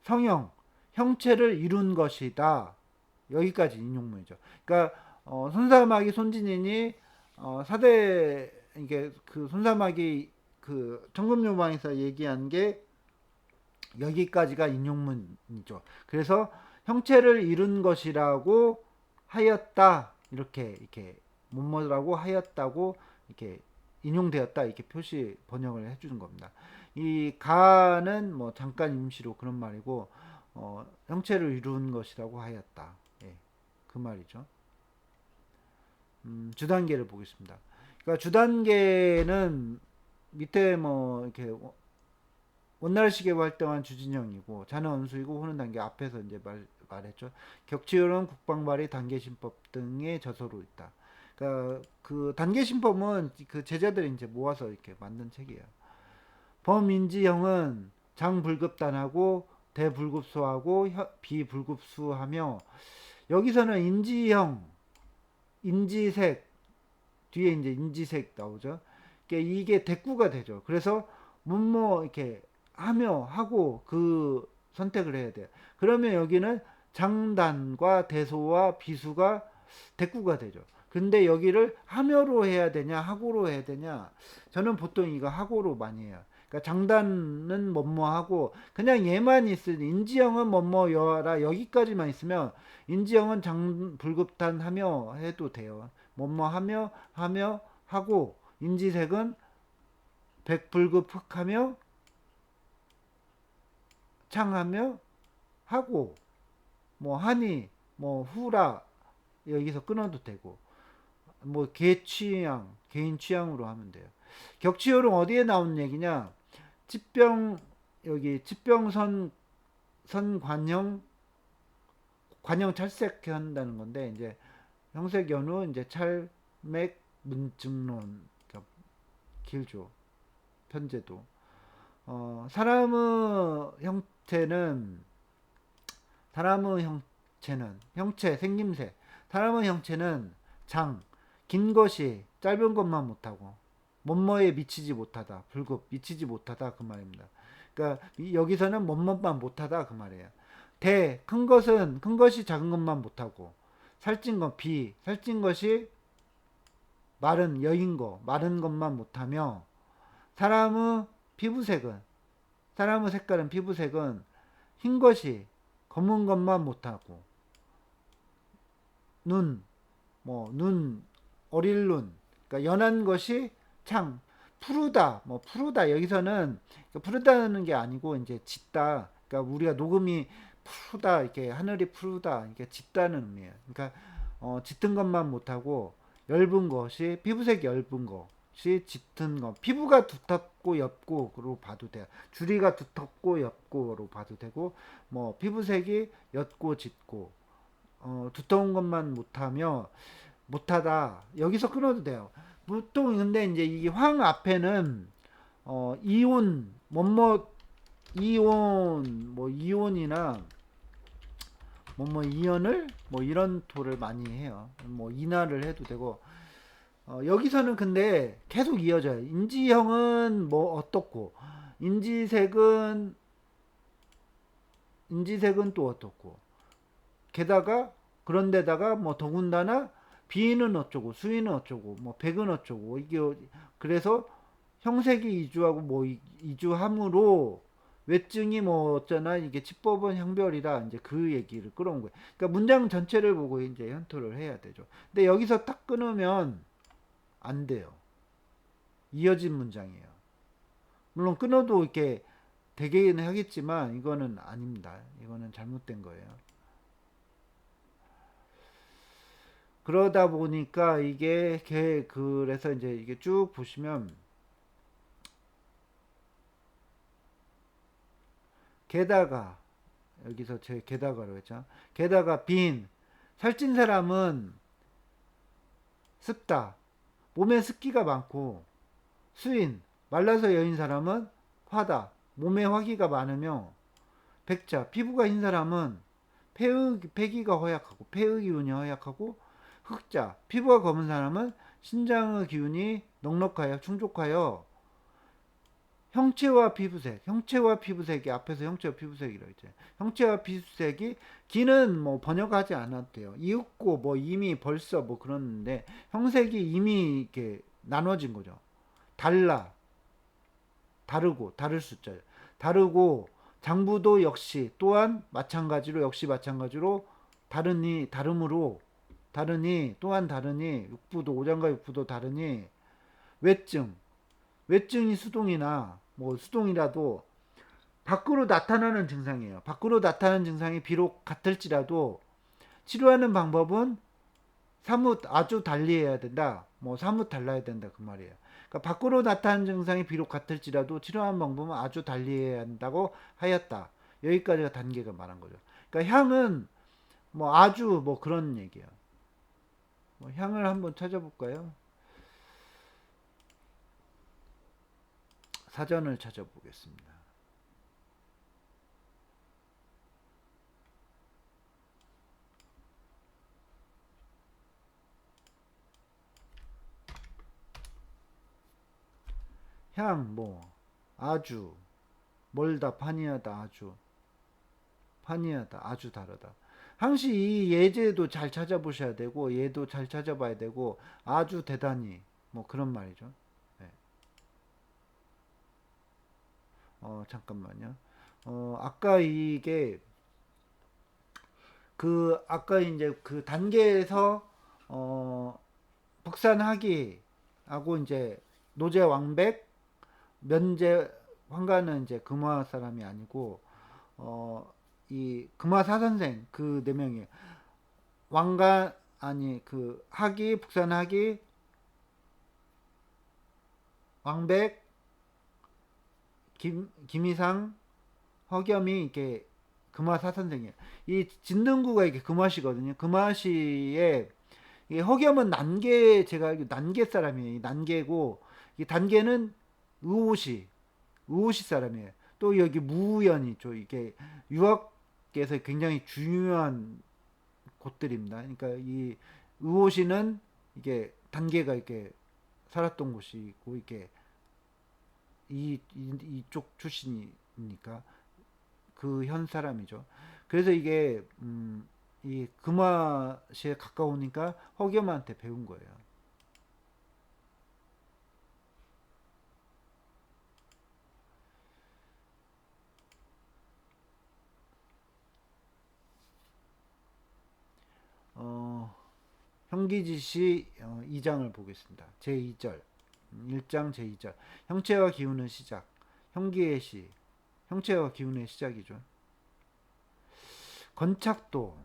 성형, 형체를 이룬 것이다. 여기까지 인용문이죠. 그러니까 손사마귀 손진인이 사대, 이게 그 손사마귀 그 청금요방에서 얘기한 게 여기까지가 인용문이죠. 그래서 형체를 이룬 것이라고 하였다. 이렇게 뭐뭐라고 하였다고 이렇게 인용되었다, 이렇게 표시 번역을 해주는 겁니다. 이 가는 뭐 잠깐 임시로 그런 말이고, 형체를 이룬 것이라고 하였다. 예, 그 말이죠. 주단계를 보겠습니다. 그러니까 주단계는 밑에 뭐 이렇게 원날시계 활동한 주진영이고, 자는 원수이고 호는 단계, 앞에서 이제 말했죠. 격치율은 국방발의 단계신법 등의 저서로 있다. 그러니까 그 단계신법은 그 제자들이 이제 모아서 이렇게 만든 책이에요. 범인지형은 장불급단하고 대불급수하고 비불급수하며 여기서는 인지형, 인지색 뒤에 이제 인지색 나오죠. 이게 대꾸가 되죠. 그래서 뭐뭐 이렇게 하며 하고 그 선택을 해야 돼요. 그러면 여기는 장단과 대소와 비수가 대꾸가 되죠. 근데 여기를 하며로 해야 되냐 하고로 해야 되냐, 저는 보통 이거 하고로 많이 해요. 그러니까 장단은 뭐뭐 하고 그냥 얘만 있으니 인지형은 뭐뭐 여라 여기까지만 있으면 인지형은 장 불급탄 하며 해도 돼요. 뭐뭐 하며 하고, 인지색은 백불급 흑하며 창하며 하고, 뭐 하니 뭐 후라 여기서 끊어도 되고, 뭐 개인 취향으로 하면 돼요. 격취요령 어디에 나온 얘기냐? 집병, 여기 집병선 관형 찰색한다는 건데, 이제 형색 연후 이제 찰맥 문증론, 그러니까 길죠. 편제도. 사람의 형체는 형체 생김새. 사람의 형체는 장, 긴 것이 짧은 것만 못하고 뭐뭐에 미치지 못하다, 불급 미치지 못하다 그 말입니다. 그러니까 여기서는 뭐뭐만 못하다 그 말이에요. 큰 것이 작은 것만 못하고, 살찐 살찐 것이 마른 것만 못하며, 사람의 피부색은 사람의 색깔은 피부색은 흰 것이 검은 것만 못하고, 눈 어릴 눈, 그러니까 연한 것이 푸르다 여기서는 푸르다는 게 아니고 이제 짙다, 그러니까 우리가 녹음이 푸르다 이렇게 하늘이 푸르다 이렇게 짙다는 의미예요. 그러니까 짙은 것만 못하고, 피부색이 엷은 것이 짙은 것, 피부가 두텁고 엷고로 봐도 돼요. 주리가 두텁고 엷고로 봐도 되고, 뭐 피부색이 엷고 짙고 두터운 것만 못하다 여기서 끊어도 돼요. 보통 근데 이제 이 황 앞에는 이온 뭐뭐 이온 뭐 이온이나 뭐뭐 이연을 뭐 이런 토를 많이 해요. 뭐 인화를 해도 되고, 여기서는 근데 계속 이어져요. 인지형은 뭐 어떻고, 인지색은 또 어떻고, 게다가 그런데다가 뭐 더군다나 비는 어쩌고 수인은 어쩌고 뭐 백은 어쩌고, 이게 그래서 형색이 이주하고 뭐 이주함으로 외증이 뭐 어쩌나 이게 치법은 형별이다, 이제 그 얘기를 끌어온 거예요. 그러니까 문장 전체를 보고 이제 현토를 해야 되죠. 근데 여기서 딱 끊으면 안 돼요. 이어진 문장이에요. 물론 끊어도 이렇게 되게는 하겠지만 이거는 아닙니다. 이거는 잘못된 거예요. 그러다 보니까 이게 그래서 이제 이게 쭉 보시면, 게다가 여기서 제 게다가로 했죠. 게다가 살찐 사람은 습다, 몸에 습기가 많고, 말라서 여인 사람은 화다, 몸에 화기가 많으며, 피부가 흰 사람은 폐기가 허약하고 폐의 기운이 허약하고, 피부가 검은 사람은 신장의 기운이 넉넉하여 충족하여 형체와 피부색이 앞에서 형체와 피부색이라고 했죠. 형체와 피부색이, 기는 뭐 번역하지 않았대요. 이윽고 뭐 이미 벌써 뭐 그러는데, 형색이 이미 이렇게 나눠진 거죠. 다를 숫자예요. 다르고, 장부도 또한 마찬가지로 다르니, 오장과 육부도 다르니, 외증이 수동이나 뭐 수동이라도 밖으로 나타나는 증상이에요. 밖으로 나타나는 증상이 비록 같을지라도 치료하는 방법은 아주 달리해야 된다. 뭐 사뭇 달라야 된다 그 말이에요. 그러니까 밖으로 나타나는 증상이 비록 같을지라도 치료하는 방법은 아주 달리해야 한다고 하였다. 여기까지가 단계가 말한 거죠. 그러니까 향은 뭐 아주 뭐 그런 얘기예요. 뭐 향을 한번 찾아볼까요? 사전을 찾아보겠습니다. 향, 뭐, 아주, 멀다, 파니하다, 아주, 파니하다, 아주 다르다. 항시 이 예제도 잘 찾아보셔야 되고, 얘도 잘 찾아봐야 되고, 아주 대단히, 뭐 그런 말이죠. 네. 잠깐만요. 아까 이게, 아까 이제 그 단계에서, 어, 북산하기 하고 이제 노제 왕백, 면제 황가는 이제 금화 사람이 아니고 이 금화 사선생 그 네 명이 왕가 아니 그 하기 북산하기 왕백 김이상 허겸이 이렇게 금화 사선생이에요. 이 진등구가 이게 금화시거든요. 금화시에 이 허겸은 난계 제가 알기로 난계 사람이에요. 이 난계고 이 단계는 의호시 의호시 사람이에요. 또 여기 무우연이 죠. 이게 유학에서 굉장히 중요한 곳들입니다. 그러니까 이 의호시는 이게 단계가 이렇게 살았던 곳이고 이게 이쪽 출신이니까 그 현 사람이죠. 그래서 이게 이 금화시에 가까우니까 허겸한테 배운 거예요. 어, 형기지시 2장을 보겠습니다. 제2절 1장 제2절 형체와 기운의 시작 형기의 시 형체와 기운의 시작이죠. 건착도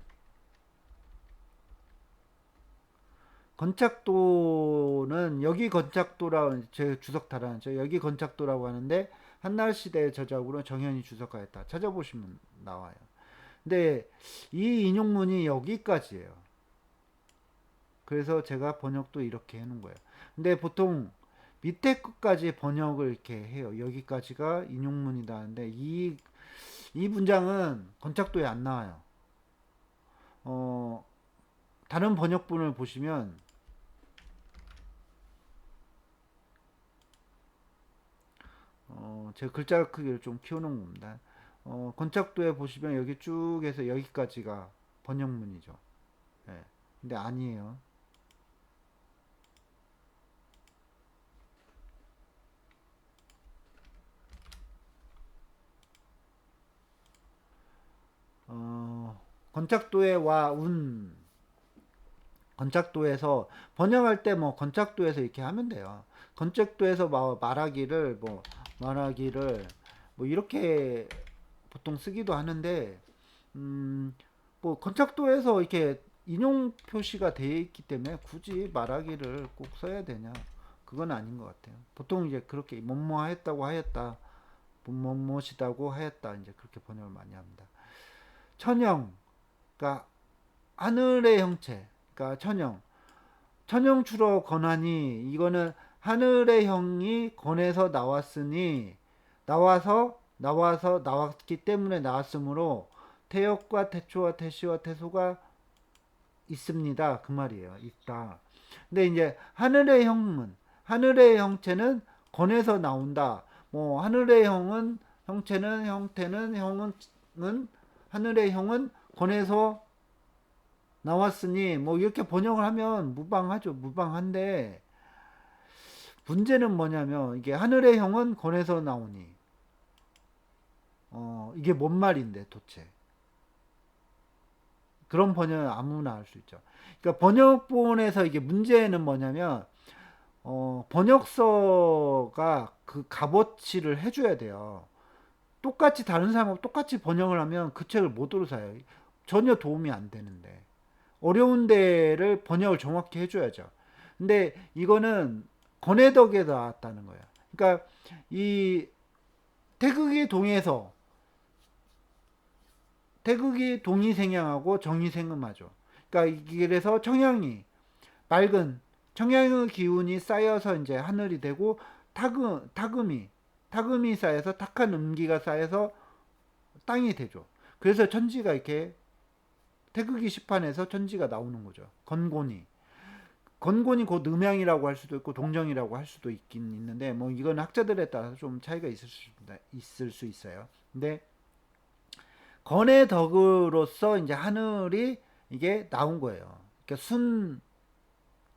건착도는 여기 건착도라 제 주석 달아놨죠. 여기 건착도라고 하는데 한날 시대의 저작으로 정현이 주석하였다. 찾아보시면 나와요. 근데 이 인용문이 여기까지예요. 그래서 제가 번역도 이렇게 해놓은 거예요. 근데 보통 밑에 끝까지 번역을 이렇게 해요. 여기까지가 인용문이다 하는데 이 문장은 건착도에 안 나와요. 어, 다른 번역본을 보시면 제가 글자 크기를 좀 키워놓은 겁니다. 건착도에 보시면 여기 쭉 해서 여기까지가 번역문이죠. 예. 근데 아니에요. 건착도에 와운 건착도에서 번역할 때 뭐 건착도에서 이렇게 하면 돼요. 건착도에서 말하기를 말하기를 뭐 이렇게 보통 쓰기도 하는데 뭐 건착도에서 이렇게 인용 표시가 되어 있기 때문에 굳이 말하기를 꼭 써야 되냐? 그건 아닌 것 같아요. 보통 이제 그렇게 뭐뭐 하였다고 하였다, 뭐뭐시다고 하였다 이제 그렇게 번역을 많이 합니다. 천형, 그러니까 하늘의 형체, 그러니까 천형, 천형 추러 권하니 이거는 하늘의 형이 권에서 나왔으니 나와서 나왔기 때문에 나왔으므로 태역과 태초와 태시와 태소가 있습니다. 그 말이에요. 있다. 근데 이제 하늘의 형체는 권에서 나온다. 뭐 하늘의 형은 형체는 형태는 형은 하늘의 형은 권에서 나왔으니 뭐 이렇게 번역을 하면 무방하죠. 무방한데 문제는 뭐냐면 이게 하늘의 형은 권에서 나오니 이게 뭔 말인데 도대체 그런 번역은 아무나 할 수 있죠. 그러니까 번역본에서 이게 문제는 뭐냐면 번역서가 그 값어치를 해줘야 돼요. 똑같이 다른 사람하고 똑같이 번역을 하면 그 책을 못 들어 사요. 전혀 도움이 안 되는데 어려운 데를 번역을 정확히 해줘야죠. 근데 이거는 권해덕에 나왔다는 거예요. 그러니까 이 태극이 동에서 태극이 동의생양하고 정의생음하죠. 그러니까 그래서 청양이 맑은 청양의 기운이 쌓여서 이제 하늘이 되고 타금이 쌓여서 탁한 음기가 쌓여서 땅이 되죠. 그래서 천지가 이렇게 태극이 시판에서 천지가 나오는 거죠. 건곤이 건곤이 곧 음양이라고 할 수도 있고 동정이라고 할 수도 있긴 있는데 뭐 이건 학자들에 따라서 좀 차이가 있을 수 있어요. 근데 건의 덕으로서 이제 하늘이 이게 나온 거예요. 그러니까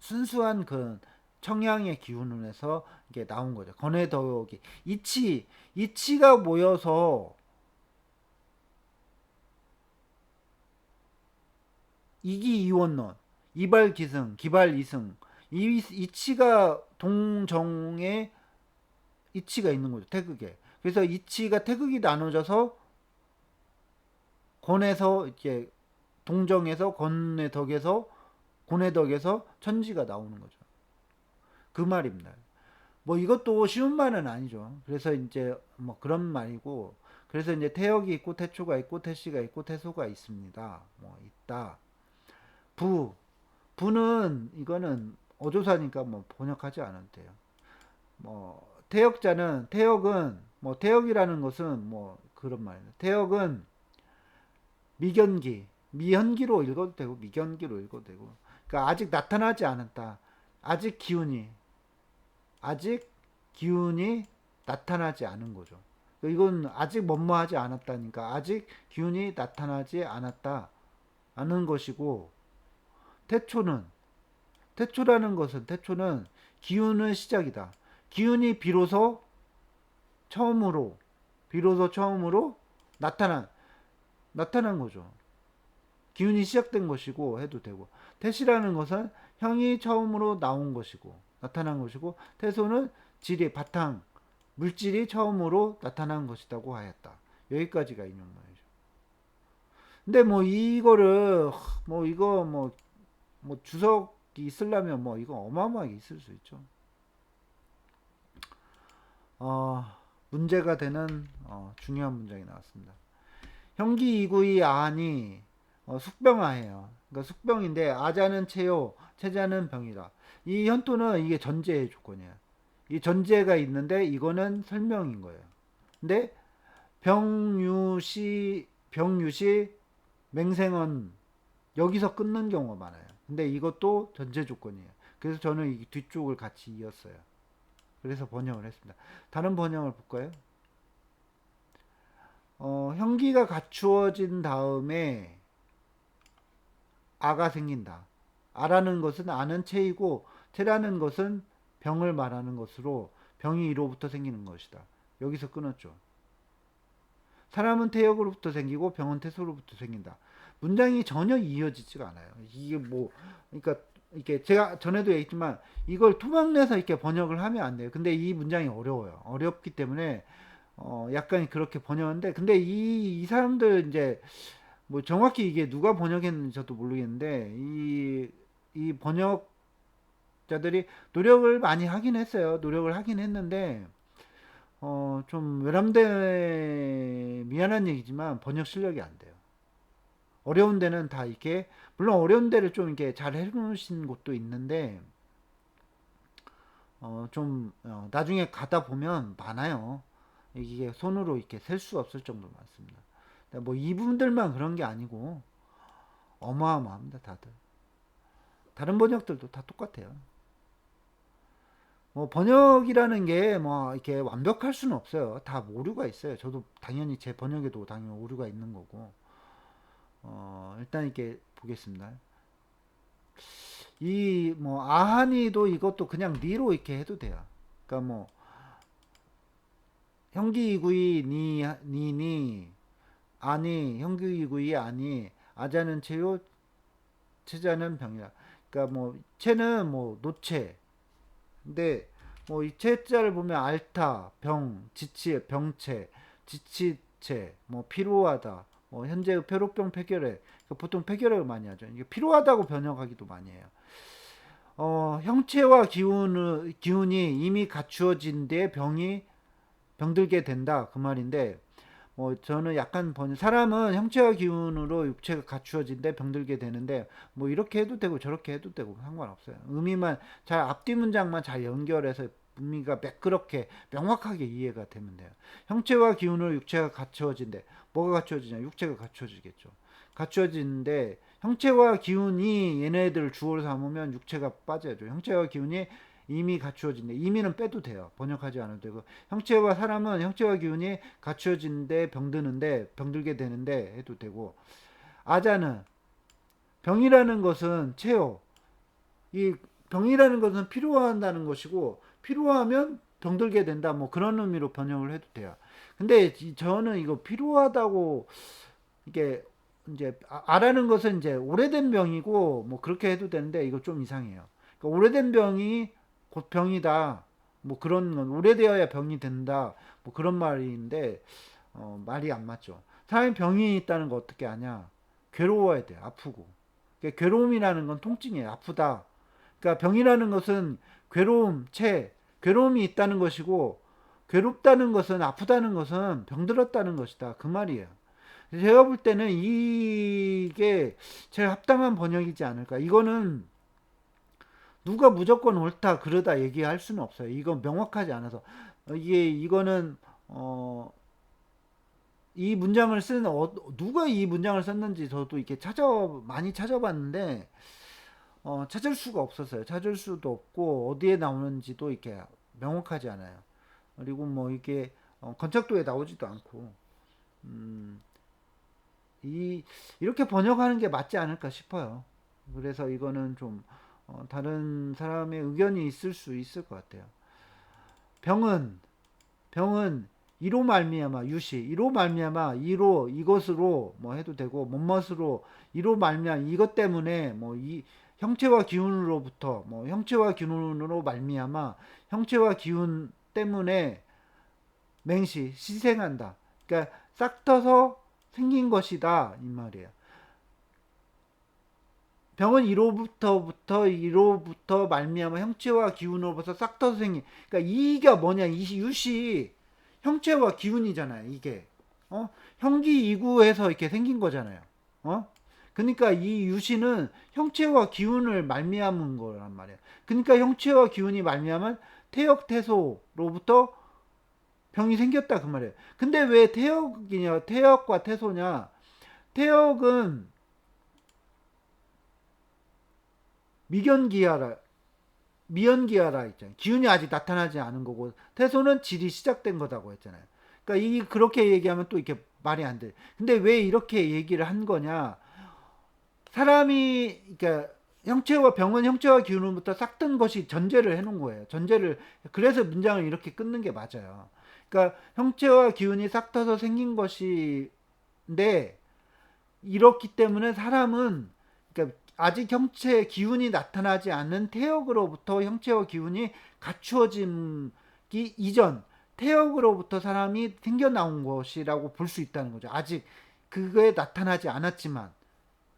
순수한 그 청양의 기운에서 이게 나온 거죠. 건의 덕이 이치가 모여서 이기이원론, 이발기승, 기발이승, 이치가 동정의 이치가 있는 거죠. 태극에. 그래서 이치가 태극이 나눠져서 권에서 이렇게 동정에서 권의 덕에서 권의 덕에서 천지가 나오는 거죠. 그 말입니다. 뭐 이것도 쉬운 말은 아니죠. 그래서 이제 뭐 그런 말이고, 그래서 이제 태역이 있고 태초가 있고 태시가 있고 태소가 있습니다. 뭐 있다. 부 부는 이거는 어조사니까 뭐 번역하지 않아도 돼요. 뭐 태역은 뭐 태역이라는 것은 뭐 그런 말이에요. 태역은 미현기로 읽어도 되고 미견기로 읽어도 되고. 그러니까 아직 기운이 나타나지 않은 거죠. 이건 아직 뭐뭐하지 않았다니까 아직 기운이 나타나지 않았다 하는 것이고, 태초는 태초는 기운의 시작이다. 기운이 비로소 처음으로 나타난 거죠. 기운이 시작된 것이고 해도 되고, 태시라는 것은 형이 처음으로 나타난 것이고, 태소는 바탕 물질이 처음으로 나타난 것이라고 하였다. 여기까지가 인용문이죠. 근데 뭐 이거를 뭐 주석이 있으려면 뭐 이거 어마어마하게 있을 수 있죠. 문제가 되는 중요한 문장이 나왔습니다. 형기 이구이 아니 숙병아예요. 그러니까 숙병인데 아자는 체요, 체자는 병이다. 이 현토는 이게 전제의 조건이에요. 이 전제가 있는데 이거는 설명인 거예요. 근데 병유시 맹생은 여기서 끊는 경우가 많아요. 근데 이것도 전제 조건이에요. 그래서 저는 이 뒤쪽을 같이 이었어요. 그래서 번역을 했습니다. 다른 번역을 볼까요? 형기가 갖추어진 다음에 아가 생긴다. 아라는 것은 아는 체이고 체라는 것은 병을 말하는 것으로 병이 이로부터 생기는 것이다. 여기서 끊었죠. 사람은 태역으로부터 생기고 병은 태소로부터 생긴다. 문장이 전혀 이어지지가 않아요. 이게 뭐 그러니까 이게 제가 전에도 얘기했지만 이걸 토막내서 이렇게 번역을 하면 안 돼요. 근데 이 문장이 어려워요. 어렵기 때문에 약간 그렇게 번역하는데, 근데 이 사람들 이제 뭐 정확히 이게 누가 번역했는지 저도 모르겠는데 이 번역자들이 노력을 많이 하긴 했어요. 노력을 하긴 했는데 좀 외람돼 미안한 얘기지만 번역 실력이 안 돼요. 어려운 데는 다 이렇게, 물론 어려운 데를 좀 이렇게 잘 해놓으신 곳도 있는데 좀 나중에 가다 보면 많아요. 이게 손으로 이렇게 셀 수 없을 정도로 많습니다. 뭐 이분들만 그런 게 아니고 어마어마합니다, 다들. 다른 번역들도 다 똑같아요. 뭐 번역이라는 게 뭐 이렇게 완벽할 수는 없어요. 다 오류가 있어요. 저도 당연히 제 번역에도 당연히 오류가 있는 거고. 일단 이렇게 보겠습니다. 이 뭐 아하니도 이것도 그냥 니로 이렇게 해도 돼요. 그러니까 뭐 형기이구이 니니 아니 형기이구이 아니 아자는 체요 체자는 병이다. 그러니까 뭐 체는 뭐 노체. 근데 뭐 이 체자를 보면 알타, 병, 병체, 지치체, 뭐 피로하다, 뭐 현재의 폐로병 폐결핵. 그러니까 보통 폐결핵을 많이 하죠. 이게 피로하다고 번역하기도 많이 해요. 형체와 기운이 이미 갖추어진 데 병들게 된다 그 말인데, 뭐 저는 약간 사람은 형체와 기운으로 육체가 갖추어진데 병들게 되는데 뭐 이렇게 해도 되고 저렇게 해도 되고 상관없어요. 의미만 잘 앞뒤 문장만 잘 연결해서 의미가 매끄럽게 명확하게 이해가 되면 돼요. 형체와 기운으로 육체가 갖추어진데 뭐가 갖추어지냐? 육체가 갖추어지겠죠. 갖추어지는데 형체와 기운이 얘네들을 주어로 삼으면 육체가 빠져야죠. 형체와 기운이 이미 갖추어진데, 이미는 빼도 돼요. 번역하지 않아도 되고, 형체와 사람은 형체와 기운이 갖추어진데 병드는데 병들게 되는데 해도 되고, 아자는 병이라는 것은 체요. 이 병이라는 것은 필요한다는 것이고, 필요하면 병들게 된다. 뭐 그런 의미로 번역을 해도 돼요. 근데 저는 이거 필요하다고 이게 이제 아라는 것은 이제 오래된 병이고 뭐 그렇게 해도 되는데 이거 좀 이상해요. 그러니까 오래된 병이 곧 병이다. 뭐 그런 건 오래되어야 병이 된다. 뭐 그런 말인데 말이 안 맞죠. 사람이 병이 있다는 거 어떻게 아냐? 괴로워야 돼. 아프고. 그러니까 괴로움이라는 건 통증이에요. 아프다. 그러니까 병이라는 것은 괴로움, 괴로움이 있다는 것이고 괴롭다는 것은 아프다는 것은 병들었다는 것이다. 그 말이에요. 제가 볼 때는 이게 제일 합당한 번역이지 않을까. 이거는 누가 무조건 옳다 그러다 얘기할 수는 없어요. 이건 명확하지 않아서 이거는 이 문장을 쓴 누가 이 문장을 썼는지 저도 이렇게 많이 찾아봤는데 찾을 수가 없었어요. 찾을 수도 없고 어디에 나오는지도 이렇게 명확하지 않아요. 그리고 뭐 이게 건착도에 나오지도 않고 음, 이렇게 번역하는 게 맞지 않을까 싶어요. 그래서 이거는 좀 다른 사람의 의견이 있을 수 있을 것 같아요. 병은 병은 이로 말미암아 유시 이로 말미암아 이로 이것으로 뭐 해도 되고 뭐뭇으로 이로 말미암아 이것 때문에 뭐 이 형체와 기운으로부터 뭐 형체와 기운으로 말미암아 형체와 기운 때문에 맹시 희생한다. 그러니까 싹 터서 생긴 것이다 이 말이에요. 병은 이로부터 말미암아 형체와 기운으로부터 싹 터서 생긴. 그러니까 이가 뭐냐 이 유시 형체와 기운이잖아요. 이게 형기 이구에서 이렇게 생긴 거잖아요. 그러니까 이 유시는 형체와 기운을 말미암은 거란 말이에요. 그러니까 형체와 기운이 말미암은 태역태소로부터 병이 생겼다 그 말이에요. 근데 왜 태역이냐? 태역과 태소냐? 태역은 미견기하라 미연기하라 했잖아요. 기운이 아직 나타나지 않은 거고 태소는 질이 시작된 거다고 했잖아요. 그러니까 이 그렇게 얘기하면 또 이렇게 말이 안 돼. 근데 왜 이렇게 얘기를 한 거냐? 사람이 그러니까 형체와 병은 형체와 기운으로부터 싹 든 것이 전제를 해놓은 거예요. 전제를 그래서 문장을 이렇게 끊는 게 맞아요. 그러니까 형체와 기운이 싹 터서 생긴 것인데 이렇기 때문에 사람은 그러니까 아직 형체 기운이 나타나지 않는 태역으로부터 형체와 기운이 갖추어지기 이전 태역으로부터 사람이 생겨나온 것이라고 볼 수 있다는 거죠. 아직 그거에 나타나지 않았지만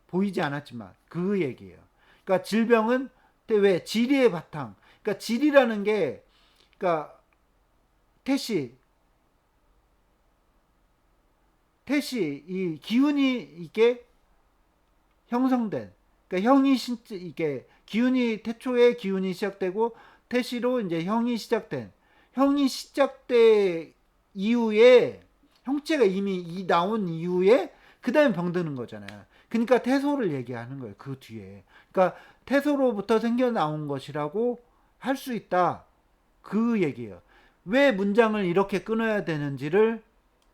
보이지 않았지만 그 얘기예요. 그러니까 질병은 왜 질의의 바탕. 그러니까 질이라는 게 그러니까 태시 이 기운이 이게 형성된 그러니까 형이 이게 기운이 태초에 기운이 시작되고 태시로 이제 형이 시작돼 이후에 형체가 이미 나온 이후에 그다음에 병드는 거잖아요. 그러니까 태소를 얘기하는 거예요. 그 뒤에. 그러니까 태소로부터 생겨 나온 것이라고 할 수 있다. 그 얘기예요. 왜 문장을 이렇게 끊어야 되는지를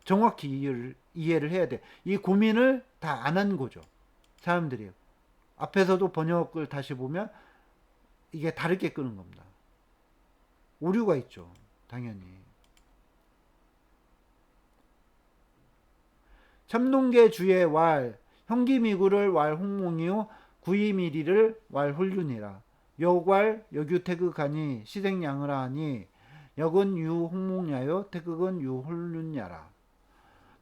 정확히 이해를 해야 돼. 이 고민을 다 안 한 거죠. 사람들이. 앞에서도 번역을 다시 보면 이게 다르게 끄는 겁니다. 오류가 있죠. 당연히. 참동계 주의 왈 형기미구를 왈 홍몽이요 구이미리를 왈 홀륜이라 여괄 여규태극하니 시생양을 하니 역은 유 홍몽야요 태극은 유 홀륜야라.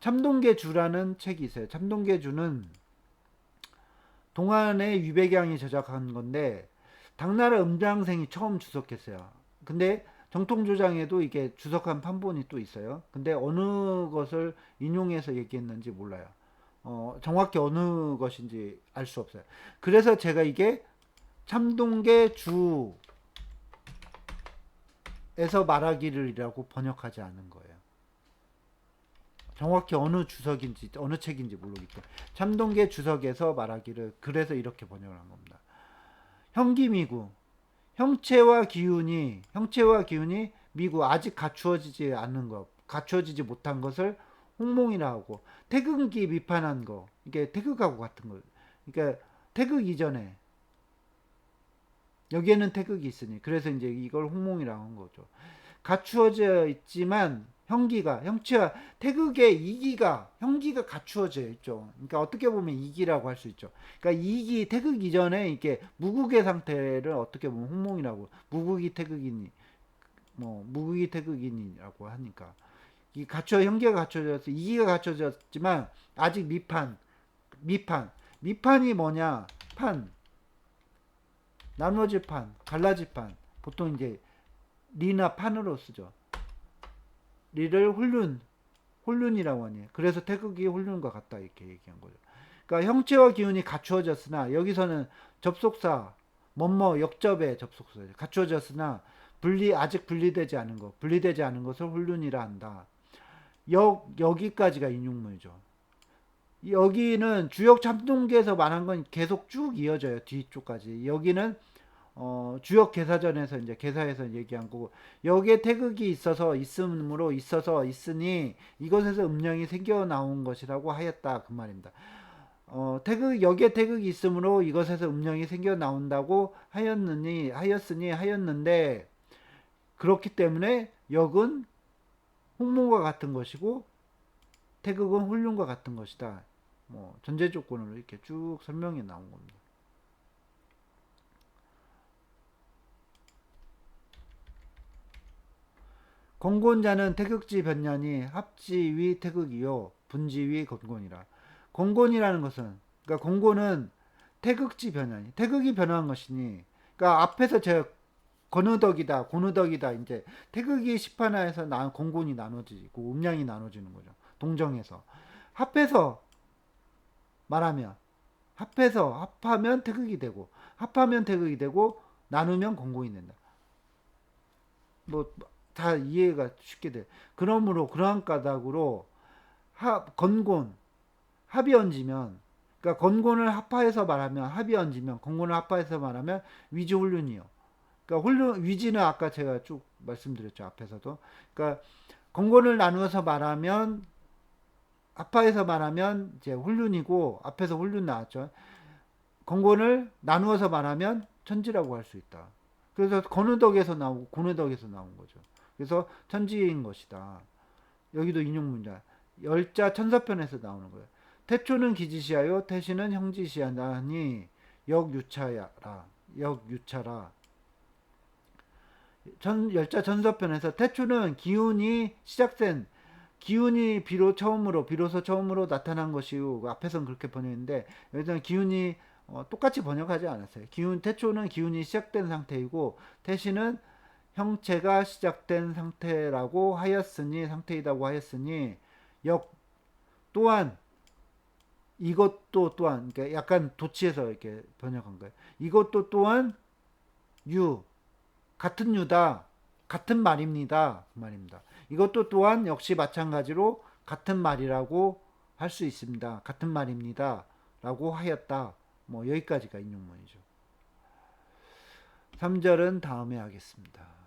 참동계주라는 책이 있어요. 참동계주는 동안의 유백양이 저작한 건데 당나라 음장생이 처음 주석했어요. 근데 정통조장에도 이게 주석한 판본이 또 있어요. 근데 어느 것을 인용해서 얘기했는지 몰라요. 정확히 어느 것인지 알 수 없어요. 그래서 제가 이게 참동계 주에서 말하기를이라고 번역하지 않은 거예요. 정확히 어느 주석인지 어느 책인지 모르겠고 참동계 주석에서 말하기를 그래서 이렇게 번역을 한 겁니다. 형기미구 형체와 기운이 미구 아직 갖추어지지 않는 것, 갖추어지지 못한 것을 홍몽이라 하고 태극기 비판한 거 이게 태극하고 같은 거. 그러니까 태극 이전에 여기에는 태극이 있으니 그래서 이제 이걸 홍몽이라고 한 거죠. 갖추어져 있지만 형체와 태극의 이기가 형기가 갖추어져 있죠. 그러니까 어떻게 보면 이기라고 할 수 있죠. 그러니까 이기 태극 이전에 이게 무국의 상태를 어떻게 보면 홍몽이라고 무국이 태극인이라고 하니까 이 형기가 갖춰졌어 이기가 갖춰졌지만 아직 미판이 뭐냐 판 나눠질 판 갈라질 판 보통 이제 리나 판으로 쓰죠. 리를 홀륜이라고 하니 그래서 태극이 홀륜과 같다 이렇게 얘기한 거죠. 그러니까 형체와 기운이 갖추어졌으나 여기서는 접속사 역접의 접속사죠. 갖추어졌으나 아직 분리되지 않은 것을 홀륜이라 한다. 여기까지가 인용문이죠. 여기는 주역 참동계에서 말한 건 계속 쭉 이어져요. 뒤쪽까지. 여기는 주역 계사전에서 이제 계사에서 얘기한 거고 여기에 태극이 있으니 이것에서 음령이 생겨 나온 것이라고 하였다 그 말입니다. 여기에 태극이 있으므로 이것에서 음령이 생겨 나온다고 하였는데 그렇기 때문에 역은 홍몽과 같은 것이고 태극은 홀륜과 같은 것이다. 전제 조건으로 이렇게 쭉 설명이 나온 겁니다. 건곤자는 태극지 변년이 합지위 태극이요 분지위 건곤이라. 건곤이라는 것은 그러니까 건곤은 태극지 변환이 태극이 변화한 것이니 그러니까 앞에서 제가 고느덕이다 이제 태극이 10하나에서 건곤이 나눠지고 음량이 나눠지는 거죠. 동정에서 합해서 말하면 합하면 태극이 되고 나누면 건곤이 된다. 다 이해가 쉽게 돼. 그러므로 그러한 까닭으로 건곤 합이 얹으면 그러니까 건곤을 합하해서 말하면 합이 얹으면 건곤을 합하해서 말하면 위지 홀륜이요. 그러니까 위지는 아까 제가 쭉 말씀드렸죠. 앞에서도. 그러니까 건곤을 나누어서 말하면 합하해서 말하면 이제 홀륜이고 앞에서 홀륜 나왔죠. 건곤을 나누어서 말하면 천지라고 할 수 있다. 그래서 건우덕에서 나오고 고느덕에서 나온 거죠. 그래서 천지인 것이다. 여기도 인용문자. 열자 천사편에서 나오는 거예요. 태초는 기지시하여 태시는 형지시하니 역유차라. 열자 천사편에서 태초는 기운이 비로소 처음으로 나타난 것이고 앞에서는 그렇게 번역했는데 여기서는 기운이 똑같이 번역하지 않았어요. 태초는 기운이 시작된 상태이고 태시는 형체가 시작된 상태이다고 하였으니 또한 이것도 또한 그러니까 약간 도치해서 이렇게 번역한 거예요. 이것도 또한 같은 유다 같은 말입니다. 그 말입니다. 이것도 또한 역시 마찬가지로 같은 말이라고 할 수 있습니다. 같은 말입니다. 라고 하였다. 여기까지가 인용문이죠. 3절은 다음에 하겠습니다.